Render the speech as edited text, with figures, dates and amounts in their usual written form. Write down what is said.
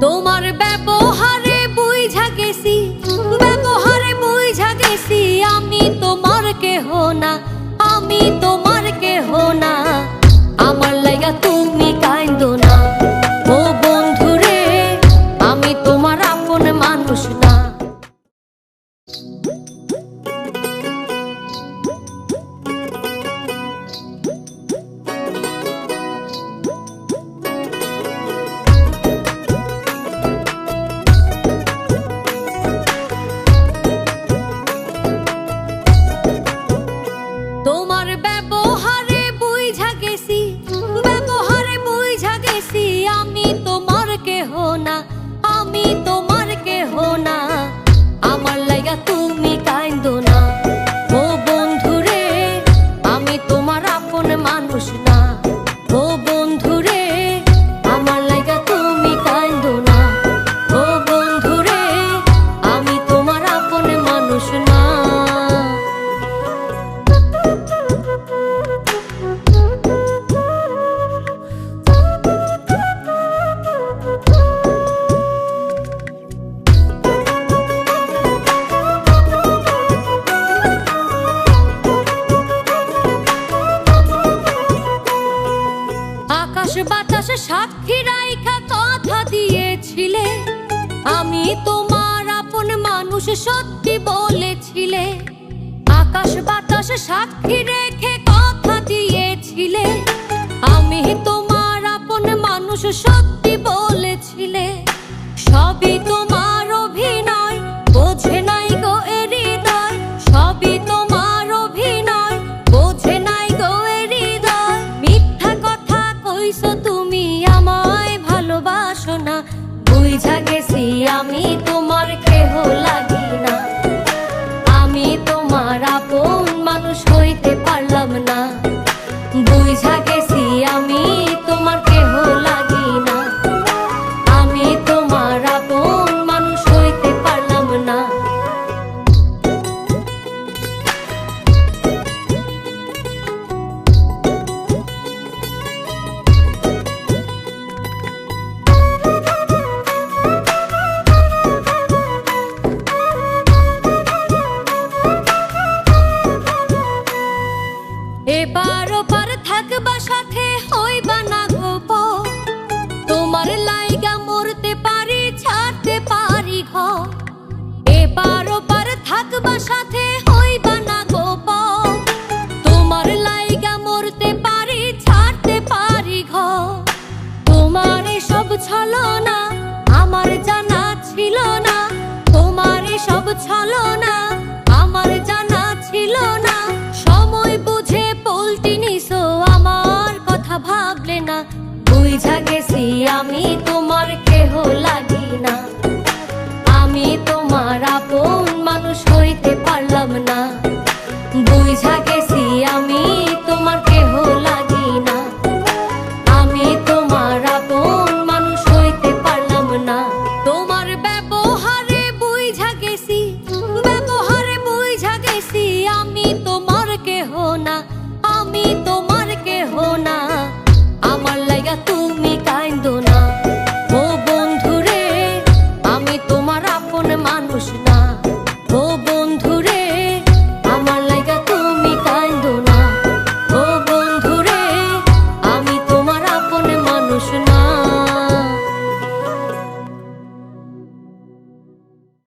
তোমার ব্যবহারে বুঝা গেছি, ব্যবহারে বুঝা গেছি আমি তোমার কেহ না, আমি তোমার কেহ না। আমার লাইগা তুমি কাইন্দো না ও বন্ধুরে, আমি তোমার আপন মানুষ না। তোমার ব্যবহারে বুঝা গেছি, ব্যবহারে বুঝা গেছি আমি তোমার কেহ না, আমি তোমার কেহ না। আমার লাইগা তুমি কাইন্দো না ও বন্ধুরে, আমি তোমার আপন মানুষ না। ও বন্ধুরে আমার লাইগা তুমি কাইন্দো না, ও বন্ধুরে আমি তোমার আপন মানুষ না। আকাশ বাতাস সাক্ষী রাইখা কথা দিয়েছিলে, আমি তোমার আপন মানুষ সত্যি বলেছিলে। আকাশ বাতাস সাক্ষী রেখে কথা দিয়েছিলে, আমি তোমার আপন মানুষ সত্যি বলেছিলে। সবই তোমার অভিনয়, বোঝে নাই গো এ হৃদয়, সবই তোমার অভিনয়, বোঝে নাই গো এ হৃদয়। মিথ্যা কথা কইছো তুমি আমায় ভালোবাসো না, বুঝা গেছি আমি তোমার কেহ লাগি না। আমি তোমার আপন মানুষ হইতে পারলাম না, বুঝা গেছি আমি তোমার কেহ লাগি না। আমি তোমার আপন মানুষ হইতে পারলাম না। এবার ওপার থাকবা সাথে হইবা না গোপন, তোমার লাইগা মরতে পারি ছাড়তে পারি ঘর। এবার ওপার থাকবা সাথে হইবা না গোপন, তোমার লাইগা মরতে পারি ছাড়তে পারি ঘর। তোমার এসব ছলনা আমার জানা ছিল না, তোমার এসব ছলনা আমার জানা ছিল না। সময় বুঝে পল্টি নিছো আমার কথা ভাবলে না, বুঝা গেছি আমি